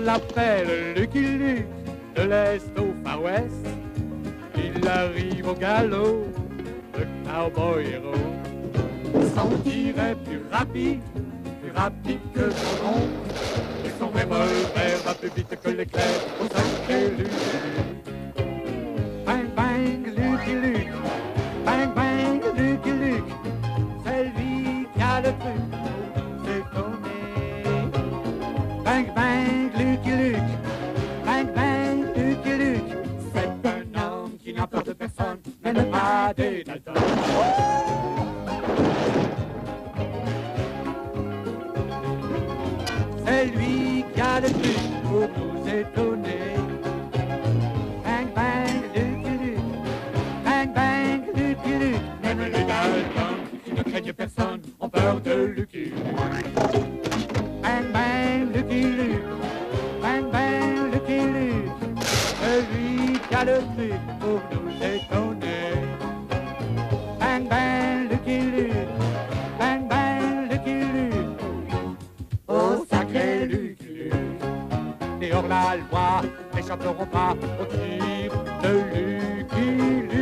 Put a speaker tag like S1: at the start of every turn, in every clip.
S1: l'appelle Lucky Luke, de l'Est au Far West. Il arrive au galop, le cowboy héros. Son tir est plus rapide que son oncle. Et son revolver va plus vite que l'éclair au sacré Lucky Luke. Bang bang Lucky Luke, bang bang Lucky Luke, c'est lui qui a le truc pour nous étonner. Bang bang Lucky Luke, bang bang Lucky Luke, c'est un homme qui n'a peur de personne, même pas des Dalton. C'est lui qui a le truc pour nous étonner. Bang bang Lucky Luke, bang bang Lucky Luke, même les Dalton qui ne craignent personne ont peur de Lucky Luke. Bang bang Lucky Luke, bang bang Lucky Luke, c'est lui qui a le truc pour nous étonner. Bang bang Lucky Luke, bang bang Lucky Luke, oh sacré Lucky Luke. Et hors la loi n'échapperont pas au tir de Lucky Luke.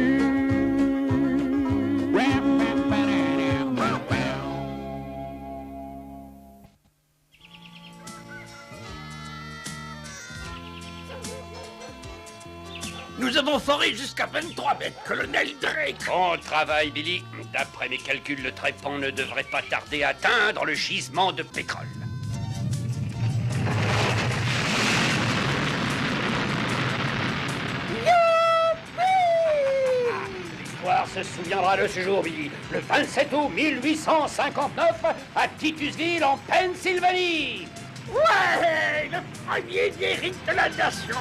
S2: Nous avons foré jusqu'à 23 mètres, colonel Drake.
S3: Bon travail, Billy. D'après mes calculs, le trépan ne devrait pas tarder à atteindre le gisement de pétrole. L'histoire se souviendra de ce jour, Billy. Le 27 août 1859, à Titusville, en Pennsylvanie.
S2: Ouais, le premier mérite de la nation.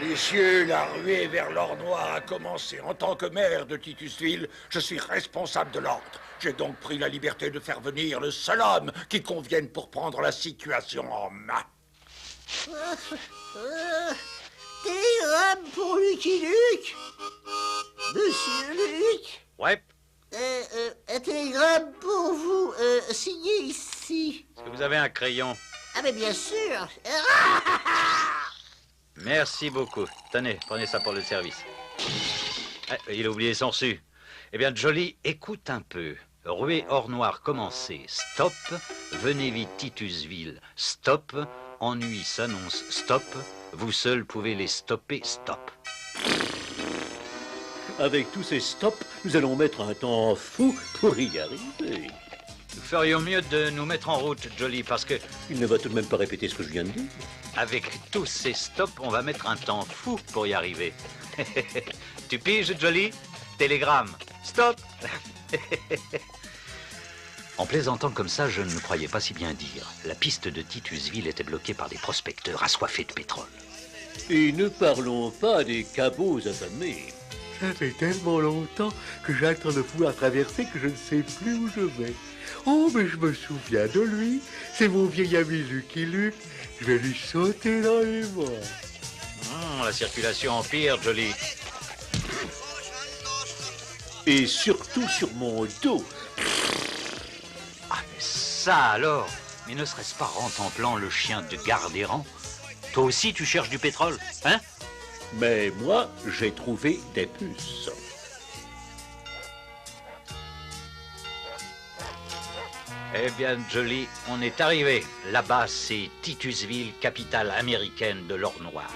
S2: Messieurs, la ruée vers l'or noir a commencé. En tant que maire de Titusville, je suis responsable de l'ordre. J'ai donc pris la liberté de faire venir le seul homme qui convienne pour prendre la situation en main.
S4: Télégramme pour Lucky Luke. Monsieur Luke.
S3: Ouais.
S4: Un télégramme pour vous, signé ici.
S5: Est-ce que vous avez un crayon?
S4: Ah mais bien sûr.
S5: Merci beaucoup. Tenez, prenez ça pour le service. Ah, il a oublié son reçu. Eh bien, Jolly, écoute un peu. Ruée hors noir commencée. Stop. Venez vite Titusville. Stop. Ennui s'annonce. Stop. Vous seuls pouvez les stopper. Stop.
S6: Avec tous ces stops, nous allons mettre un temps fou pour y arriver.
S5: Nous ferions mieux de nous mettre en route, Jolly, parce que...
S6: Il ne va tout de même pas répéter ce que je viens de dire.
S5: Avec tous ces stops, on va mettre un temps fou pour y arriver. Tu piges, Jolly? Télégramme. Stop. En plaisantant comme ça, je ne croyais pas si bien dire. La piste de Titusville était bloquée par des prospecteurs assoiffés de pétrole.
S6: Et ne parlons pas des cabots affamés.
S7: Ça fait tellement longtemps que j'attends de pouvoir traverser que je ne sais plus où je vais. Oh, mais je me souviens de lui. C'est mon vieil ami Lucky Luke. Je vais lui sauter dans les bras.
S5: La circulation empire, Jolly.
S6: Et surtout sur mon dos.
S5: Ah, mais ça alors. Mais ne serait-ce pas Rentemplant, le chien de garde errant? Toi aussi, tu cherches du pétrole, hein?
S6: Mais moi, j'ai trouvé des puces.
S5: Eh bien, Jolly, on est arrivé. Là-bas, c'est Titusville, capitale américaine de l'or noir.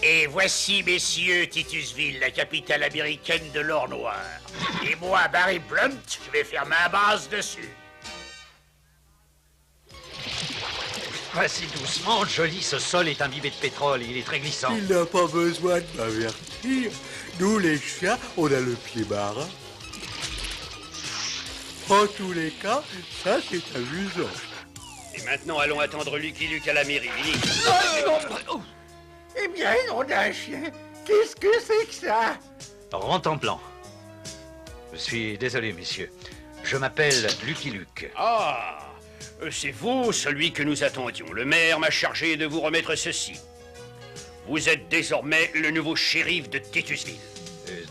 S2: Et voici, messieurs, Titusville, la capitale américaine de l'or noir. Et moi, Barry Blunt, je vais faire ma base dessus.
S5: Vas-y doucement, Jolly, ce sol est imbibé de pétrole, il est très glissant.
S7: Il n'a pas besoin de m'avertir. Nous, les chiens, on a le pied marin. En tous les cas, ça, c'est amusant.
S3: Et maintenant, allons attendre Lucky Luke à la mairie. Billy.
S2: Eh bien, nom d'un chien, qu'est-ce que c'est que ça?
S5: Rentemplant. Je suis désolé, messieurs. Je m'appelle Lucky Luke.
S3: Ah, c'est vous, celui que nous attendions. Le maire m'a chargé de vous remettre ceci. Vous êtes désormais le nouveau shérif de Titusville.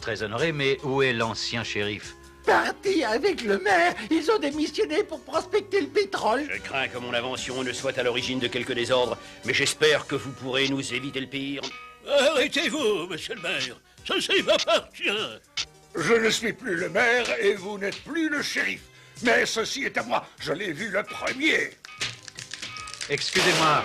S5: Très honoré, mais où est l'ancien shérif?
S2: partis avec le maire. Ils ont démissionné pour prospecter le pétrole.
S3: Je crains que mon invention ne soit à l'origine de quelques désordres, mais j'espère que vous pourrez nous éviter le pire.
S6: Arrêtez-vous, monsieur le maire. Ceci m'appartient.
S2: Je ne suis plus le maire et vous n'êtes plus le shérif. Mais ceci est à moi. Je l'ai vu le premier.
S5: Excusez-moi,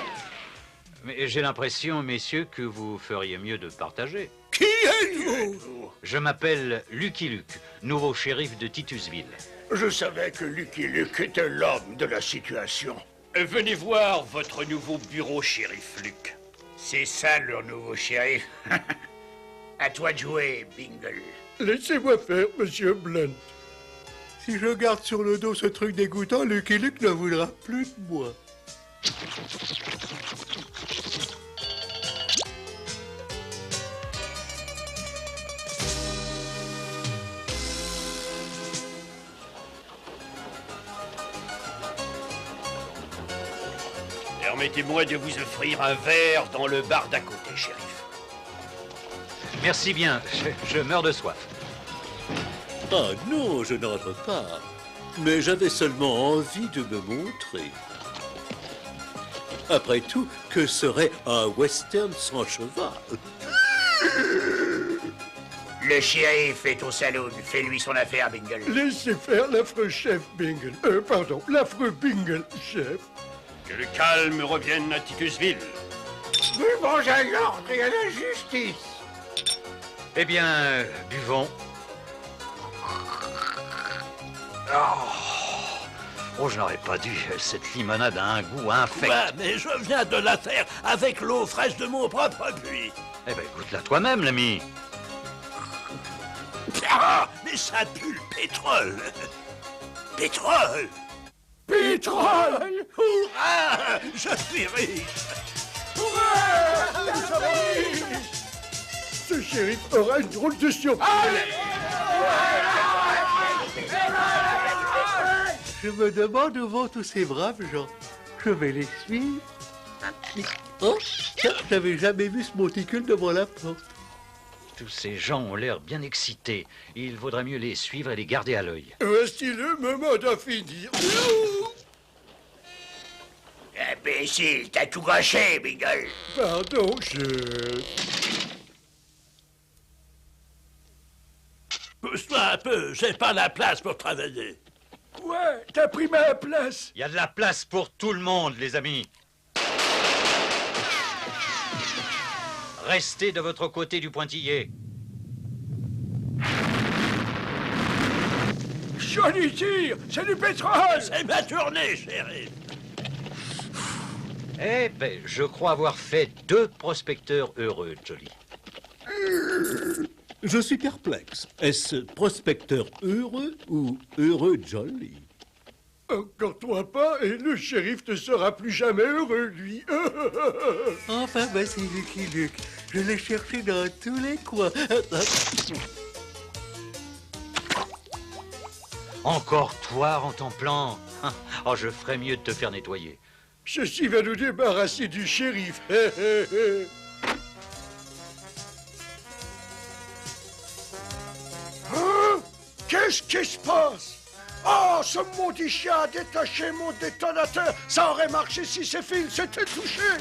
S5: mais j'ai l'impression, messieurs, que vous feriez mieux de partager.
S6: Qui êtes-vous?
S5: Je m'appelle Lucky Luke, nouveau shérif de Titusville.
S2: Je savais que Lucky Luke était l'homme de la situation.
S3: Venez voir votre nouveau bureau, shérif Luke.
S2: C'est ça, leur nouveau shérif. À toi de jouer, Bingle.
S7: Laissez-moi faire, monsieur Blunt. Si je garde sur le dos ce truc dégoûtant, Lucky Luke ne voudra plus de moi.
S3: Permettez-moi de vous offrir un verre dans le bar d'à côté, shérif.
S5: Merci bien, je meurs de soif.
S6: Ah non, je n'entre pas. Mais j'avais seulement envie de me montrer. Après tout, que serait un western sans cheval?
S2: Le shérif est au saloon. Fais-lui son affaire, Bingle.
S7: Laissez faire l'affreux chef Bingle. Pardon, l'affreux Bingle, chef.
S3: Que le calme revienne à Titusville.
S2: Buvons à l'ordre et à la justice.
S5: Eh bien, buvons. Oh, je n'aurais pas dû. Cette limonade a un goût infect.
S6: Ouais, mais je viens de la faire avec l'eau fraîche de mon propre puits.
S5: Eh ben, goûte-la toi-même, l'ami.
S6: Ah, mais ça pue le pétrole. Pétrole.
S2: Pétrole!
S6: Hurrah! Je suis riche.
S7: Ce shérif aura une drôle de surprise. Je me demande où vont tous ces braves gens. Je vais les suivre. Oh, tiens, j'avais jamais vu ce monticule devant la porte.
S5: Tous ces gens ont l'air bien excités. Il vaudrait mieux les suivre et les garder à l'œil.
S7: Voici le moment d'en finir.
S2: Imbécile, t'as tout gâché, Bingle.
S7: Pardon, chef.
S6: Pousse-toi un peu, j'ai pas la place pour travailler.
S7: Ouais, t'as pris ma place.
S5: Il y a de la place pour tout le monde, les amis. Restez de votre côté du pointillé.
S7: Johnny tire, c'est du pétrole.
S6: C'est ma tournée, chérie.
S5: Eh ben, je crois avoir fait 2 prospecteurs heureux, Jolly.
S6: Je suis perplexe. Est-ce prospecteur heureux ou heureux Jolly?
S7: Encore toi pas, et le shérif ne sera plus jamais heureux, lui. Enfin, c'est Lucky Luke. Je l'ai cherché dans tous les coins.
S5: Encore toi, en ton plan. Oh, je ferais mieux de te faire nettoyer.
S7: Ceci va nous débarrasser du shérif. Hein? Qu'est-ce qui se passe? Oh, ce maudit chien a détaché mon détonateur. Ça aurait marché si ces fils s'étaient touchés.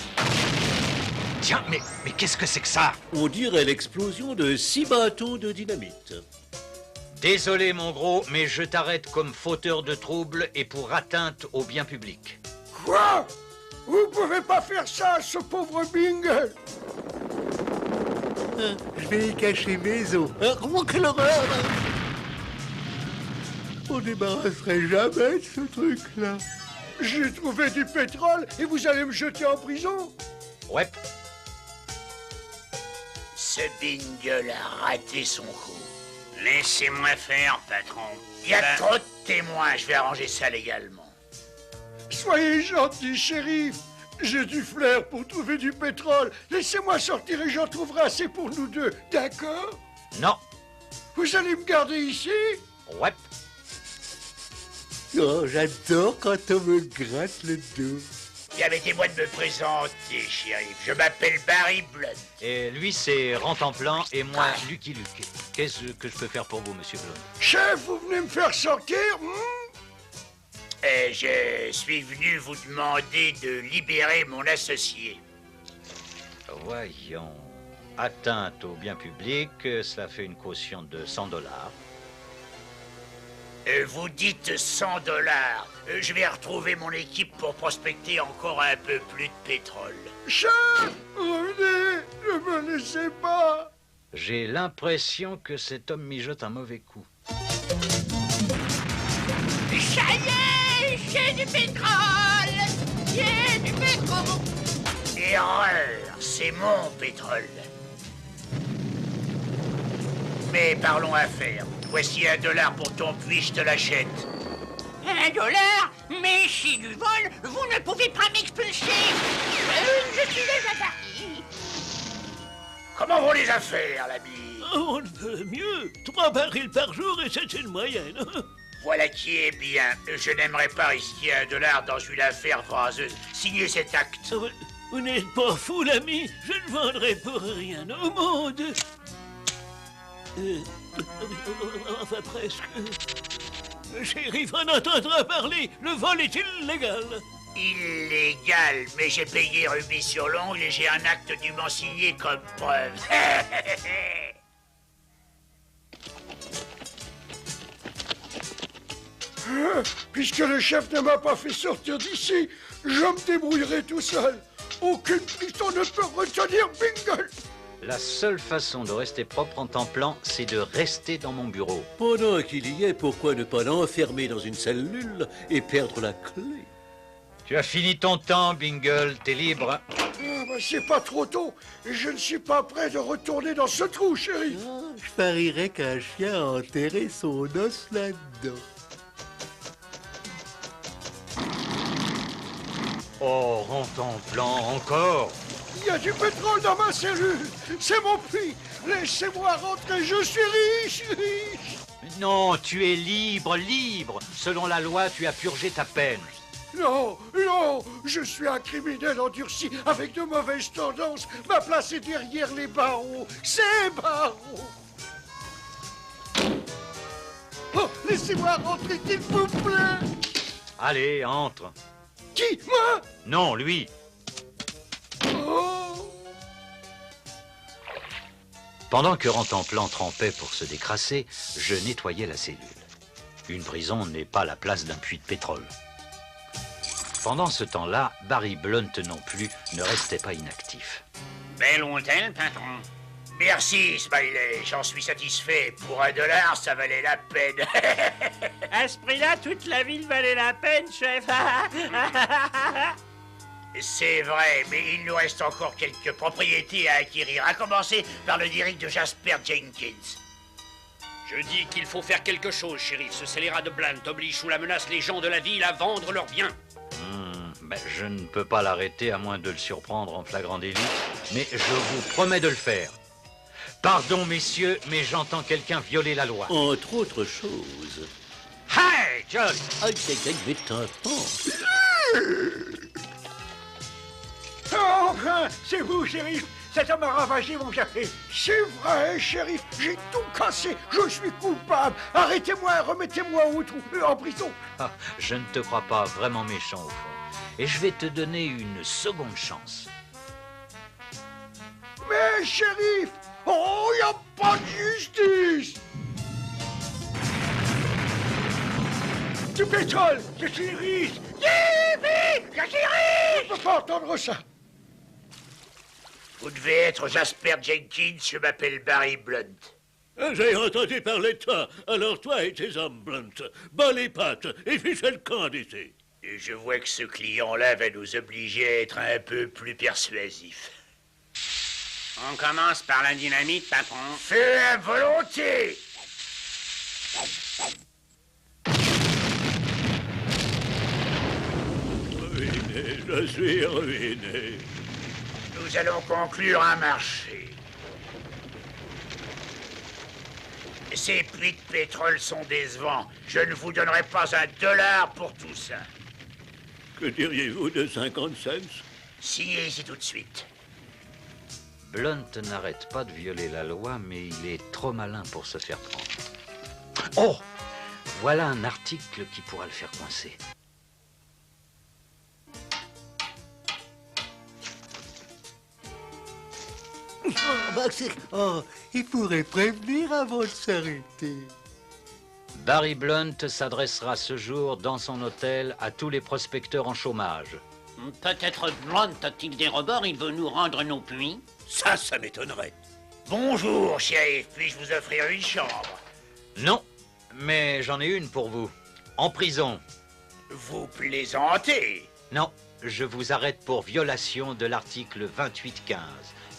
S5: Tiens, mais qu'est-ce que c'est que ça?
S6: On dirait l'explosion de 6 bâtons de dynamite.
S5: Désolé, mon gros, mais je t'arrête comme fauteur de troubles et pour atteinte au bien public.
S7: Quoi? Vous pouvez pas faire ça à ce pauvre Bingle. Je vais y cacher mes os. Quelle horreur! On débarrasserait jamais de ce truc-là. J'ai trouvé du pétrole et vous allez me jeter en prison?
S5: Ouais.
S2: Ce Bingle a raté son coup. Laissez-moi faire, patron. Il y a trop de témoins, je vais arranger ça légalement.
S7: Soyez gentil, shérif. J'ai du flair pour trouver du pétrole. Laissez-moi sortir et j'en trouverai assez pour nous deux, d'accord?
S5: Non.
S7: Vous allez me garder ici?
S5: Ouais.
S7: Oh, j'adore quand on me gratte le dos.
S2: Permettez-moi de me présenter, shérif. Je m'appelle Barry Blunt.
S5: Et lui, c'est Rantanplan et moi, Lucky Luke. Qu'est-ce que je peux faire pour vous, monsieur Blonde?
S2: Chef, vous venez me faire sortir
S3: Je suis venu vous demander de libérer mon associé.
S5: Voyons. Atteinte au bien public, cela fait une caution de $100.
S3: Vous dites $100. Je vais retrouver mon équipe pour prospecter encore un peu plus de pétrole.
S2: Chef, revenez, ne me laissez pas.
S5: J'ai l'impression que cet homme mijote un mauvais coup.
S4: Ça y est, j'ai du pétrole. J'ai du pétrole.
S3: Erreur, c'est mon pétrole. Mais parlons affaires. Voici $1 pour ton puits, je te l'achète.
S4: $1? Mais si du vol, vous ne pouvez pas m'expulser. Je suis déjà parti.
S3: Comment vont les affaires, l'ami?
S6: On ne peut mieux. 3 barils par jour et c'est une moyenne.
S3: Voilà qui est bien. Je n'aimerais pas risquer $1 dans une affaire vaseuse. Signez cet acte.
S6: Vous n'êtes pas fou, l'ami. Je ne vendrai pour rien au monde. Enfin, presque. Le shérif en entendra parler. Le vol est illégal.
S3: Illégal, mais j'ai payé rubis sur l'ongle et j'ai un acte dûment signé comme preuve.
S2: Puisque le chef ne m'a pas fait sortir d'ici, je me débrouillerai tout seul. Aucune piston ne peut retenir Bingle.
S5: La seule façon de rester propre en temps plan, c'est de rester dans mon bureau.
S6: Pendant qu'il y est, pourquoi ne pas l'enfermer dans une cellule et perdre la clé?
S5: Tu as fini ton temps, Bingle, t'es libre.
S2: C'est pas trop tôt. Et je ne suis pas prêt de retourner dans ce trou, chéri.
S7: Je parierais qu'un chien a enterré son os là-dedans.
S5: Oh, rentre en plan encore.
S2: Il y a du pétrole dans ma cellule. C'est mon puits. Laissez-moi rentrer, je suis riche.
S5: Non, tu es libre, libre. Selon la loi, tu as purgé ta peine.
S2: Non, non, je suis un criminel endurci avec de mauvaises tendances. Ma place est derrière les barreaux. Ces barreaux. Oh, laissez-moi rentrer, s'il vous plaît.
S5: Allez, entre.
S2: Qui, moi?
S5: Non, lui.
S2: Oh.
S5: Pendant que Rantanplan trempait pour se décrasser, je nettoyais la cellule. Une prison n'est pas la place d'un puits de pétrole. Pendant ce temps-là, Barry Blunt non plus ne restait pas inactif.
S3: Bel hôtel, patron. Merci, Smiley, j'en suis satisfait. Pour $1, ça valait la peine.
S4: À ce prix-là, toute la ville valait la peine, chef.
S3: C'est vrai, mais il nous reste encore quelques propriétés à acquérir, à commencer par le district de Jasper Jenkins.
S8: Je dis qu'il faut faire quelque chose, shérif. Ce scélérat de Blunt oblige sous la menace les gens de la ville à vendre leurs biens.
S5: Je ne peux pas l'arrêter à moins de le surprendre en flagrant délit, mais je vous promets de le faire. Pardon, messieurs, mais j'entends quelqu'un violer la loi.
S6: Entre autres choses.
S5: Hey, John!
S6: Aïe, aïe, aïe, mais t'entends.
S2: Enfin, c'est vous, shérif. Cet homme a ravagé mon café. C'est vrai, shérif. J'ai tout cassé. Je suis coupable. Arrêtez-moi, remettez-moi en prison.
S5: Ah, je ne te crois pas vraiment méchant au fond. Et je vais te donner une seconde chance.
S2: Mais, shérif, oh, y a pas de justice. Du pétrole, je suis riche. Yippee, je suis riche. Je peux pas entendre ça.
S3: Vous devez être Jasper Jenkins, je m'appelle Barry Blunt.
S6: J'ai entendu parler de toi. Alors toi et tes hommes, Blunt, bas les pattes et fichez le camp d'ici.
S3: Et je vois que ce client-là va nous obliger à être un peu plus persuasif.
S8: On commence par la dynamite, patron.
S3: Fais à volonté.
S6: Ruiné, je suis ruiné.
S3: Nous allons conclure un marché. Ces puits de pétrole sont décevants. Je ne vous donnerai pas $1 pour tout ça.
S6: Que diriez-vous de 50 cents?
S3: Signez ici tout de suite.
S5: Blunt n'arrête pas de violer la loi, mais il est trop malin pour se faire prendre. Oh! Voilà un article qui pourra le faire coincer.
S7: Il pourrait prévenir avant de s'arrêter.
S5: Barry Blunt s'adressera ce jour dans son hôtel à tous les prospecteurs en chômage.
S4: Peut-être Blunt a-t-il des rebords, il veut nous rendre nos puits.
S6: Ça m'étonnerait.
S3: Bonjour, shérif. Puis-je vous offrir une chambre?
S5: Non, mais j'en ai une pour vous. En prison.
S3: Vous plaisantez?
S5: Non, je vous arrête pour violation de l'article 28-15.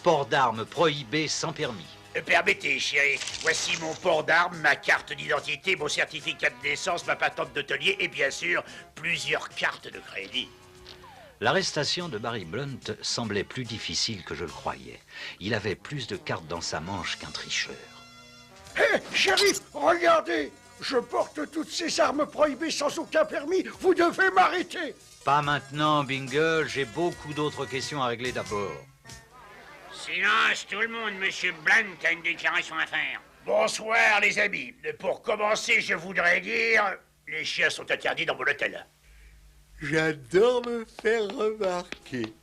S5: Port d'armes prohibé sans permis.
S3: Permettez, shérif. Voici mon port d'armes, ma carte d'identité, mon certificat de naissance, ma patente d'hôtelier et bien sûr, plusieurs cartes de crédit.
S5: L'arrestation de Barry Blunt semblait plus difficile que je le croyais. Il avait plus de cartes dans sa manche qu'un tricheur.
S2: Hé, shérif, regardez! Je porte toutes ces armes prohibées sans aucun permis. Vous devez m'arrêter.
S5: Pas maintenant, Bingle. J'ai beaucoup d'autres questions à régler d'abord.
S4: Silence, tout le monde, monsieur Blunt a une déclaration à faire.
S3: Bonsoir, les amis. Pour commencer, je voudrais dire... Les chiens sont interdits dans mon hôtel.
S7: J'adore me faire remarquer.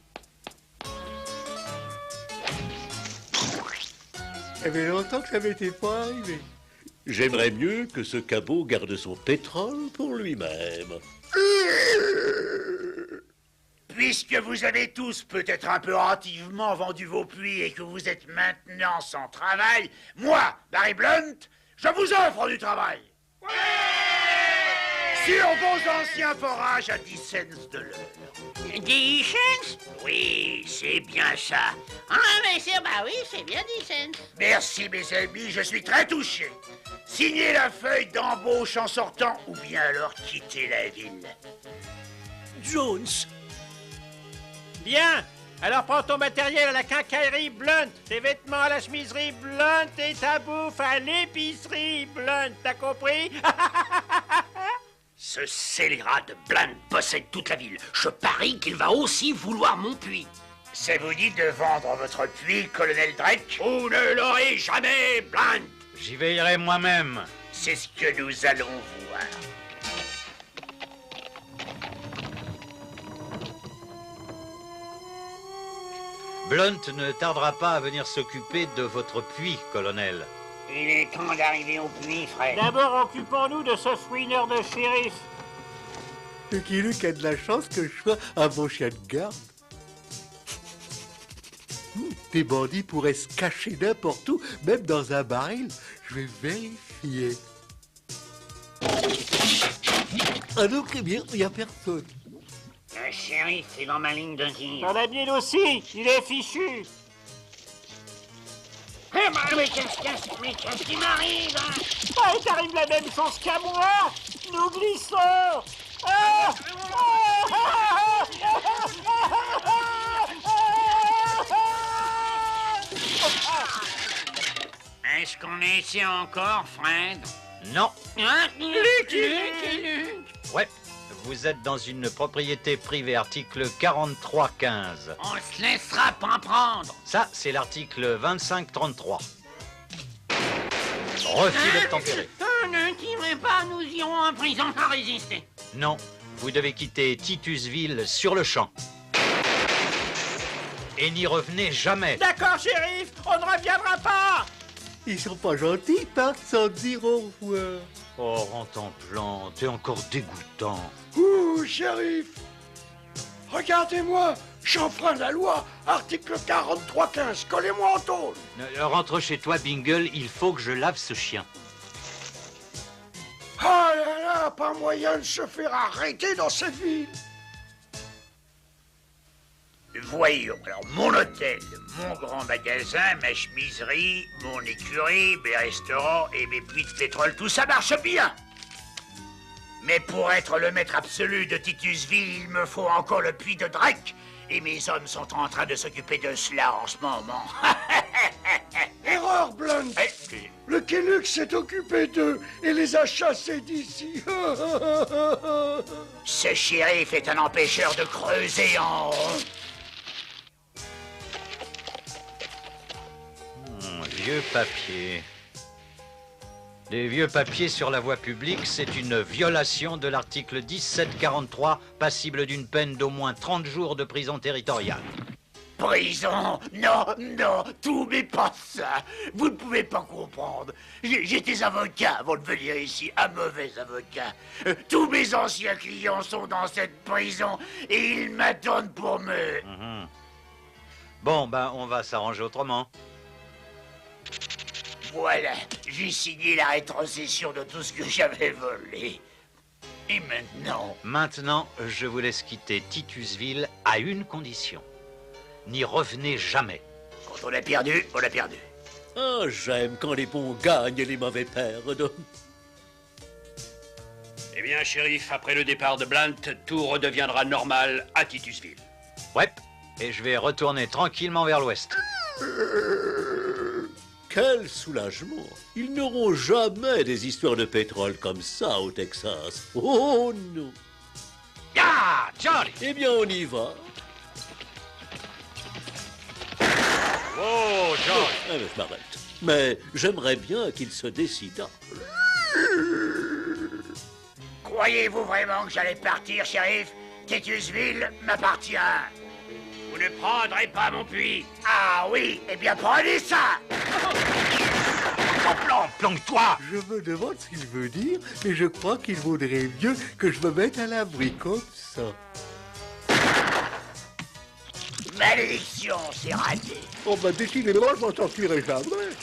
S7: Ça fait longtemps que ça m'était pas arrivé.
S6: J'aimerais mieux que ce cabot garde son pétrole pour lui-même.
S3: Puisque vous avez tous peut-être un peu hâtivement vendu vos puits et que vous êtes maintenant sans travail, moi, Barry Blunt, je vous offre du travail. Sur vos anciens forages à 10 cents de l'heure.
S4: 10 cents?
S3: Oui, c'est bien ça.
S4: Ah, mais c'est... Bah oui, c'est bien 10 cents.
S3: Merci, mes amis, je suis très touché. Signez la feuille d'embauche en sortant ou bien alors quittez la ville.
S6: Jones,
S9: Bien. Alors prends ton matériel à la quincaillerie Blunt, tes vêtements à la chemiserie Blunt et ta bouffe à l'épicerie Blunt, t'as compris?
S3: Ce scélérat de Blunt possède toute la ville. Je parie qu'il va aussi vouloir mon puits. Ça vous dit de vendre votre puits, colonel Drake? Vous ne l'aurez jamais, Blunt.
S5: J'y veillerai moi-même.
S3: C'est ce que nous allons voir.
S5: Blunt ne tardera pas à venir s'occuper de votre puits, colonel.
S4: Il est temps d'arriver au puits, Fred.
S9: D'abord, occupons-nous de ce fouineur de shérif.
S7: Lucky Luke a de la chance que je sois un bon chien de garde. Des bandits pourraient se cacher n'importe où, même dans un baril. Je vais vérifier. Ah non, très bien, il n'y a personne.
S4: Le shérif est dans ma ligne de tir.
S9: Dans la mienne aussi, il est fichu.
S4: Mais qu'est-ce qui m'arrive, hein?
S9: Ah, il t'arrive la même chose qu'à moi. Nous glissons. Ah,
S4: Est-ce qu'on essaie encore, Fred?
S5: Non.
S4: Hein? Luc.
S5: Ouais. Vous êtes dans une propriété privée, article 43-15.
S4: On se laissera pas prendre.
S5: Ça, c'est l'article 25-33. Refus d'obtempérer.
S4: Ne tirez pas, nous irons en prison sans résister.
S5: Non, vous devez quitter Titusville sur le champ. Et n'y revenez jamais.
S9: D'accord, shérif, on ne reviendra pas.
S7: Ils sont pas gentils, ils partent sans dire au revoir.
S5: Oh, Rentemplant, t'es encore dégoûtant.
S2: Ouh, shérif! Regardez-moi, j'enfreins la loi, article 43-15, collez-moi en tôle!
S5: Rentre chez toi, Bingle, il faut que je lave ce chien.
S2: Ah là là, pas moyen de se faire arrêter dans cette ville!
S3: Voyons, alors mon hôtel, mon grand magasin, ma chemiserie, mon écurie, mes restaurants et mes puits de pétrole, tout ça marche bien. Mais pour être le maître absolu de Titusville, il me faut encore le puits de Drake. Et mes hommes sont en train de s'occuper de cela en ce moment.
S2: Erreur, Blunt! Le Luke s'est occupé d'eux et les a chassés d'ici.
S3: Ce shérif est un empêcheur de creuser en rond.
S5: vieux papiers. Des vieux papiers sur la voie publique, c'est une violation de l'article 1743, passible d'une peine d'au moins 30 jours de prison territoriale.
S3: Prison? Non, non, tout mais pas ça. Vous ne pouvez pas comprendre. J'étais avocat avant de venir ici, un mauvais avocat. Tous mes anciens clients sont dans cette prison et ils m'attendent pour me...
S5: Bon, ben, on va s'arranger autrement.
S3: Voilà, j'ai signé la rétrocession de tout ce que j'avais volé. Et maintenant...
S5: Maintenant, je vous laisse quitter Titusville à une condition. N'y revenez jamais.
S3: Quand on a perdu, on a perdu.
S6: Ah, j'aime quand les bons gagnent et les mauvais perdent.
S8: Eh bien, shérif, après le départ de Blunt, tout redeviendra normal à Titusville.
S5: Ouais, et je vais retourner tranquillement vers l'ouest.
S6: Quel soulagement! Ils n'auront jamais des histoires de pétrole comme ça au Texas. Oh non!
S5: Ah, Charlie!
S6: Eh bien, on y va.
S5: Oh, Charlie!
S6: Eh bien, je m'arrête. Mais j'aimerais bien qu'il se décidât.
S3: Croyez-vous vraiment que j'allais partir, shérif? Titusville m'appartient. Vous ne prendrez pas mon puits? Ah oui, eh bien prenez ça!
S5: Planque-toi!
S7: Je me demande ce qu'il veut dire, et je crois qu'il vaudrait mieux que je me mette à l'abri comme ça.
S3: Malédiction, c'est raté.
S7: Oh bah décidément, je m'en sortirai jamais.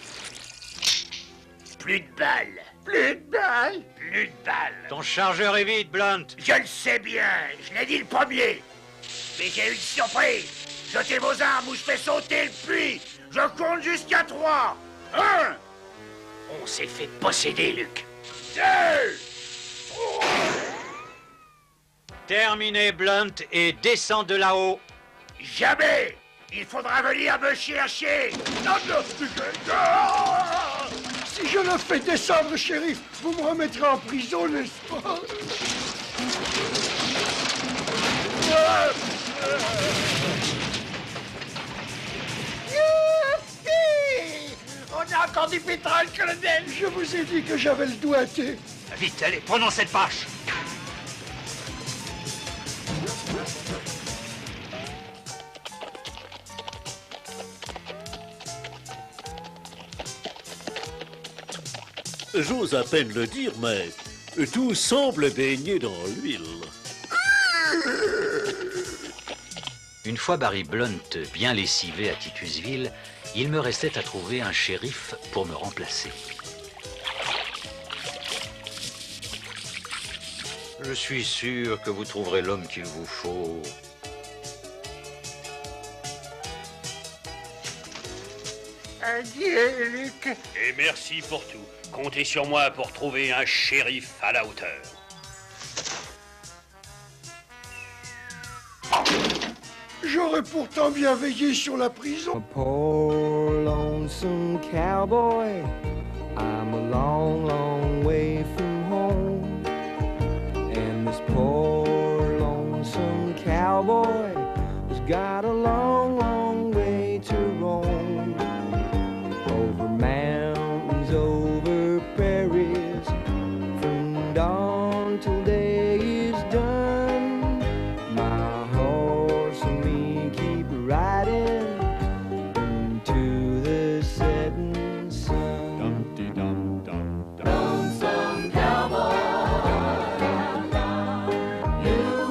S3: Plus de balles. Plus de balles? Plus de balles.
S5: Ton chargeur est vide, Blunt.
S3: Je le sais bien, je l'ai dit le premier. Mais j'ai une surprise. Jetez vos armes ou je fais sauter le puits. Je compte jusqu'à 3. 1. On s'est fait posséder, Luc. 2. 3.
S5: Terminé, Blunt, et descends de là-haut.
S3: Jamais. Il faudra venir me chercher. Non, non.
S1: Si je le fais descendre, shérif, vous me remettrez en prison, n'est-ce pas?
S3: Youpi! On a encore du pétrole, colonel.
S1: Je vous ai dit que j'avais le doigté.
S5: Vite, allez, prenons cette bâche.
S6: J'ose à peine le dire, mais tout semble baigner dans l'huile.
S5: Une fois Barry Blunt bien lessivé à Titusville, il me restait à trouver un shérif pour me remplacer. Je suis sûr que vous trouverez l'homme qu'il vous faut.
S3: Adieu, Luc.
S8: Et merci pour tout. Comptez sur moi pour trouver un shérif à la hauteur.
S1: J'aurais pourtant bien veillé sur la prison.
S10: A poor lonesome cowboy, I'm a long, long way from home. And this poor lonesome cowboy has got a long, long way to roam. Over mountains, over prairies, from dawn till day is done. My horse and me keep riding into the setting sun. Dumpty-dum-dum-dum. Lonesome cowboy, you